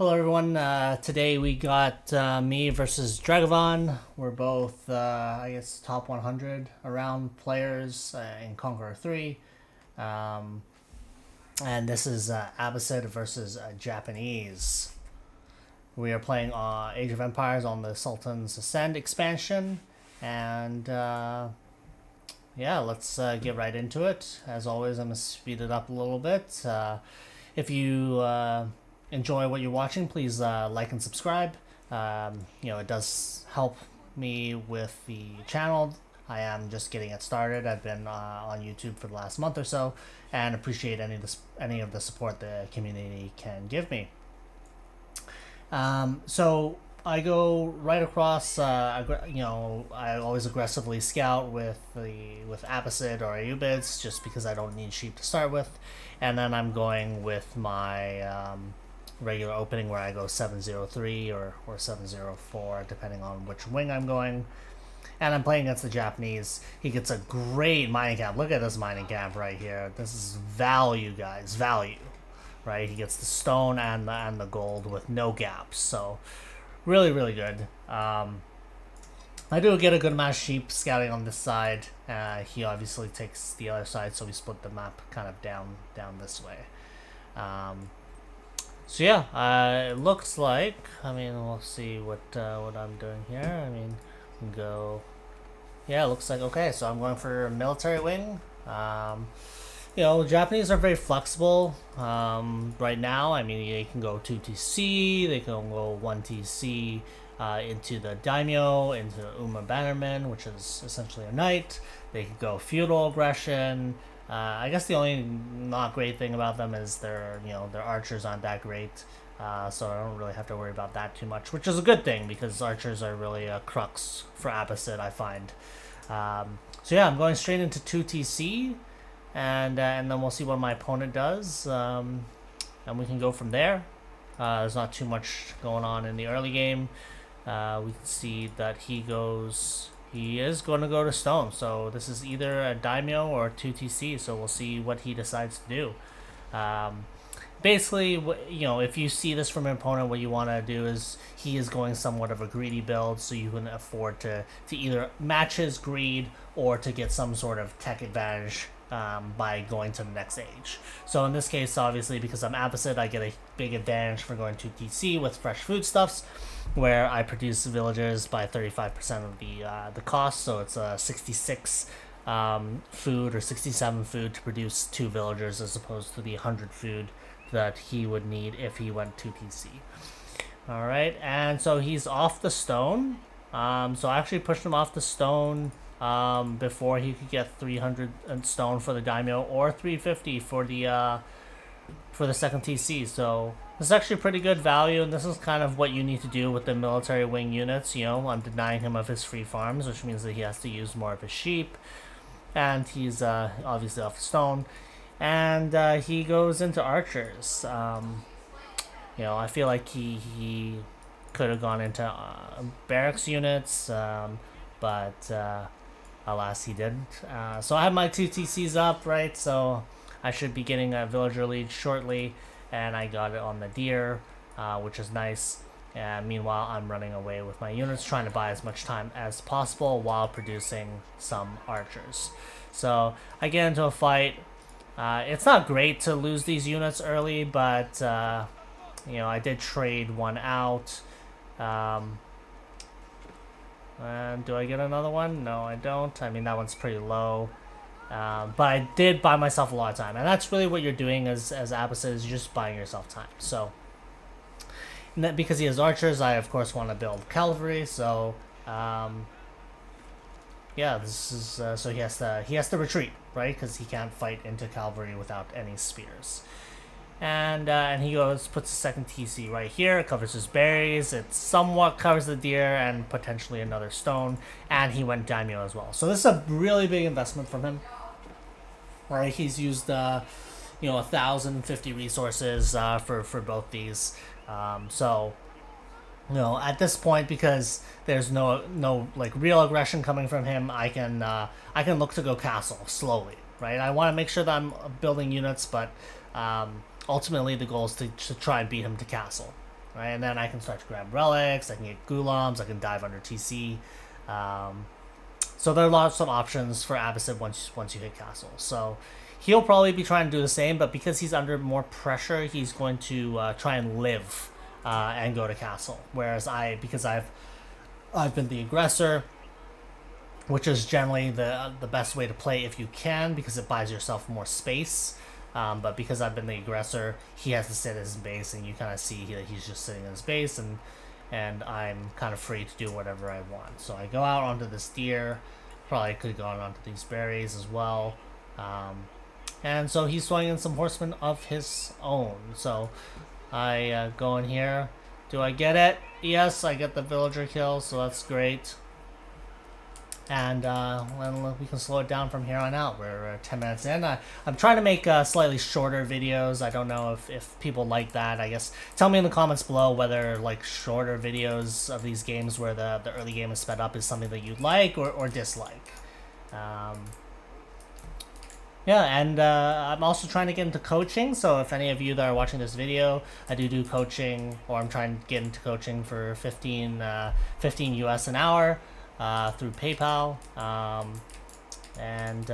Hello everyone, today we got me versus Dragavan. We're both, I guess, top 100 around players in Conqueror 3. Um, and this is Abbasid versus Japanese. We are playing Age of Empires on the Sultan's Ascend expansion. And yeah, let's get right into it. As always, I'm going to speed it up a little bit. If you enjoy what you're watching, please like and subscribe. It does help me with the channel. I am just getting it started. I've been on YouTube for the last month or so, and appreciate any of the support the community can give me. So I go right across. I always aggressively scout with Abbasid or Ayubids, just because I don't need sheep to start with, and then I'm going with my regular opening where I go 703 or 704, depending on which wing I'm going. And I'm playing against the Japanese. He gets a great mining camp. Look at this mining camp right here. This is value, guys. Value. Right? He gets the stone and the gold with no gaps. So, really, really good. I do get a good amount of sheep scouting on this side. He obviously takes the other side, so we split the map kind of down this way. So yeah, it looks like, we'll see what I'm doing here. Yeah, it looks like, okay, so I'm going for a military wing. Japanese are very flexible right now. They can go 2TC, they can go 1TC into the daimyo, into Uma Bannerman, which is essentially a knight. They can go feudal aggression. I guess the only not great thing about them is their archers aren't that great, so I don't really have to worry about that too much, which is a good thing because archers are really a crux for Abbasid, I find. So yeah, I'm going straight into 2TC, and then we'll see what my opponent does, and we can go from there. There's not too much going on in the early game. We can see that he is going to go to stone, so this is either a daimyo or 2TC, so we'll see what he decides to do. Basically, if you see this from an opponent, what you want to do is he is going somewhat of a greedy build, so you can afford to either match his greed or to get some sort of tech advantage by going to the next age. So in this case, obviously, because I'm Abbasid, I get a big advantage for going to TC with fresh foodstuffs, where I produce villagers by 35% of the cost. So it's a 66 food or 67 food to produce 2 villagers, as opposed to the 100 food that he would need if he went to TC. All right, and so he's off the stone. So I actually pushed him off the stone before he could get 300 stone for the daimyo or 350 for the second TC. So this is actually pretty good value, and this is kind of what you need to do with the military wing units. I'm denying him of his free farms, which means that he has to use more of his sheep, and he's obviously off the stone, and he goes into archers. I feel like he could have gone into barracks units, but alas, he didn't. So I have my 2 TCs up, right? So I should be getting a villager lead shortly, and I got it on the deer, which is nice. And meanwhile, I'm running away with my units, trying to buy as much time as possible while producing some archers. So I get into a fight. It's not great to lose these units early, but I did trade one out. And do I get another one? No, I don't. That one's pretty low. But I did buy myself a lot of time, and that's really what you're doing as Abbasid, is you're just buying yourself time. So, because he has archers, I of course want to build cavalry. So, yeah, this is so he has to retreat, right? Because he can't fight into cavalry without any spears. And he puts a second TC right here. It covers his berries. It somewhat covers the deer and potentially another stone. And he went daimyo as well. So this is a really big investment from him. Right, he's used 1,050 resources for both these. So at this point, because there's no like real aggression coming from him, I can look to go castle slowly. Right, I want to make sure that I'm building units, but ultimately the goal is to try and beat him to castle. right? And then I can start to grab relics, I can get gulams, I can dive under TC. So there are lots of options for Abbasid once you hit castle. So he'll probably be trying to do the same, but because he's under more pressure, he's going to try and live and go to castle. Whereas because I've been the aggressor, which is generally the best way to play if you can, because it buys yourself more space. But because I've been the aggressor, he has to sit in his base, and you kind of see that he's just sitting in his base, and I'm kind of free to do whatever I want. So I go out onto this deer, probably could go onto these berries as well. And so he's throwing in some horsemen of his own. So I go in here. Do I get it? Yes, I get the villager kill, so that's great. And we can slow it down from here on out. We're 10 minutes in. I'm trying to make slightly shorter videos. I don't know if people like that. I guess tell me in the comments below whether like shorter videos of these games where the early game is sped up is something that you'd like or dislike. Yeah, and I'm also trying to get into coaching, so if any of you that are watching this video, I do coaching, or I'm trying to get into coaching for 15 US an hour through PayPal, and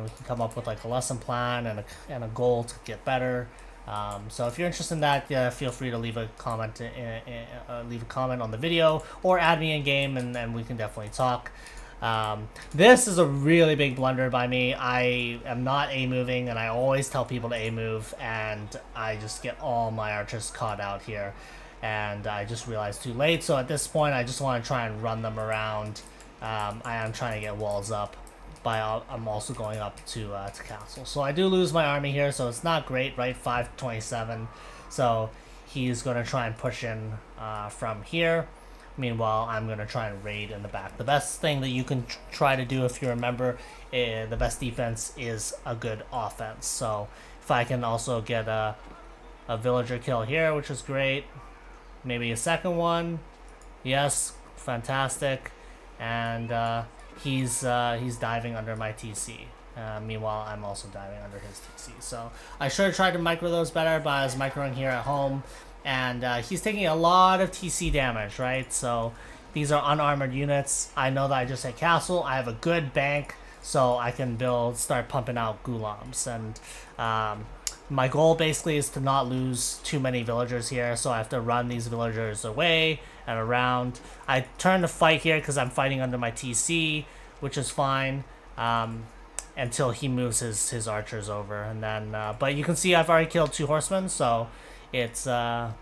we can come up with like a lesson plan and a goal to get better. So if you're interested in that, feel free to leave a comment on the video, or add me in game, and we can definitely talk. This is a really big blunder by me. I am not A-moving, and I always tell people to A-move, and I just get all my archers caught out here, and I just realized too late. So at this point, I just want to try and run them around. I am trying to get walls up, but I'm also going up to castle. So I do lose my army here, so it's not great, right? 527. So he's going to try and push in from here. Meanwhile, I'm going to try and raid in the back. The best thing that you can try to do, if you remember, the best defense is a good offense. So if I can also get a villager kill here, which is great. Maybe a second one. Yes, fantastic. And he's diving under my TC. Meanwhile, I'm also diving under his TC. So I should have tried to micro those better, but I was microing here at home. And he's taking a lot of TC damage, right? So these are unarmored units. I know that I just hit castle. I have a good bank, so I can start pumping out gulams. And my goal basically is to not lose too many villagers here, so I have to run these villagers away and around. I turn to fight here because I'm fighting under my TC, which is fine, until he moves his archers over. And then, but you can see I've already killed 2 horsemen, so it's not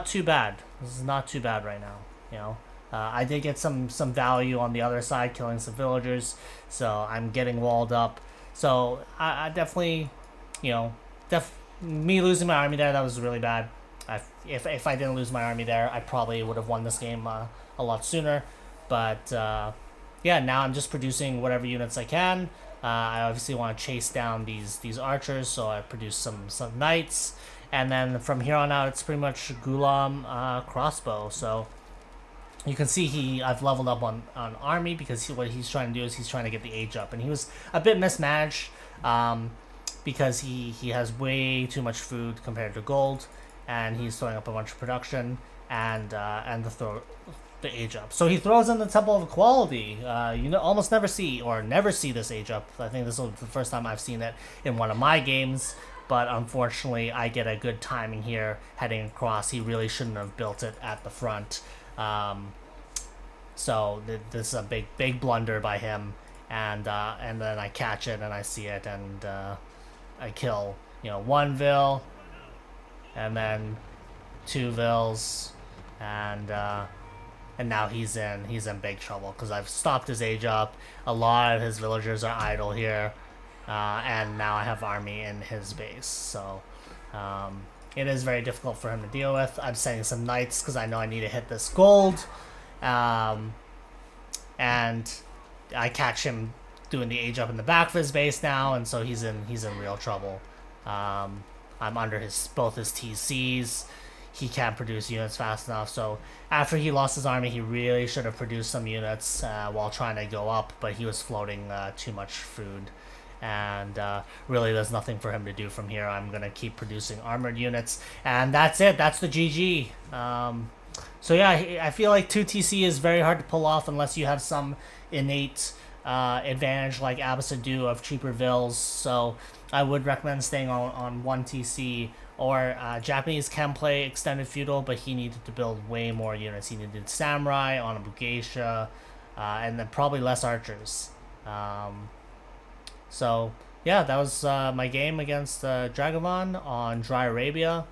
too bad. This is not too bad right now, you know. I did get some value on the other side, killing some villagers, so I'm getting walled up. So I definitely, you know, me losing my army there, that was really bad. If I didn't lose my army there, I probably would have won this game a lot sooner. But yeah, now I'm just producing whatever units I can. I obviously want to chase down these archers, so I produce some knights. And then from here on out, it's pretty much Gulam crossbow. So you can see I've leveled up on army, because what he's trying to do is he's trying to get the age up. And he was a bit mismanaged because he has way too much food compared to gold. And he's throwing up a bunch of production and the age up. So he throws in the Temple of Equality. You almost never see this age up. I think this is the first time I've seen it in one of my games. But unfortunately, I get a good timing here heading across. He really shouldn't have built it at the front. So this is a big blunder by him. And then I catch it and I see it, and I kill 1 vill, and then 2 vills, and now he's in big trouble because I've stopped his age up. A lot of his villagers are idle here. And now I have army in his base, so it is very difficult for him to deal with. I'm sending some knights because I know I need to hit this gold, and I catch him doing the age up in the back of his base now, and so he's in real trouble. I'm under both his TCs. He can't produce units fast enough, so after he lost his army, he really should have produced some units while trying to go up, but he was floating too much food. and really there's nothing for him to do from here. I'm gonna keep producing armored units, and that's it. That's the GG. So yeah, I feel like 2TC is very hard to pull off unless you have some innate advantage like Abbasid do of cheaper vills. So I would recommend staying on 1TC. Or Japanese can play extended feudal, but he needed to build way more units. He needed samurai on a Bugeisha, and then probably less archers. So yeah, that was my game against Dragavon on Dry Arabia.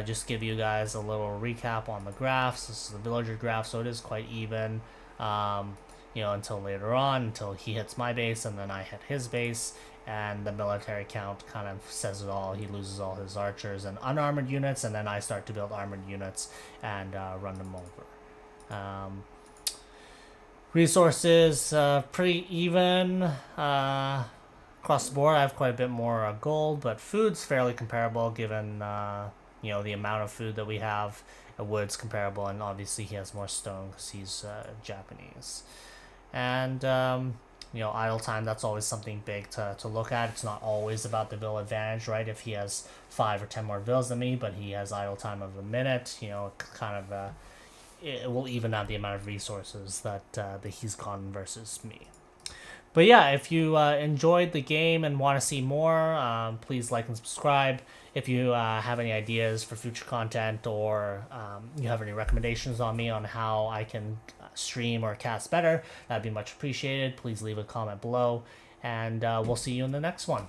Just give you guys a little recap on the graphs. This is the villager graph, so it is quite even. Until later on, until he hits my base and then I hit his base, and the military count kind of says it all. He loses all his archers and unarmored units, and then I start to build armored units and run them over. Resources, pretty even across the board. I have quite a bit more gold, but food's fairly comparable given the amount of food that we have. Wood's comparable, and obviously he has more stone because he's Japanese. And idle time, that's always something big to look at. It's not always about the vill advantage, right? If he has 5 or 10 more vills than me, but he has idle time of a minute, it will even out the amount of resources that he's gotten versus me. But yeah, if you enjoyed the game and want to see more, please like and subscribe. If you have any ideas for future content, or you have any recommendations on me on how I can stream or cast better, that'd be much appreciated. Please leave a comment below, and we'll see you in the next one.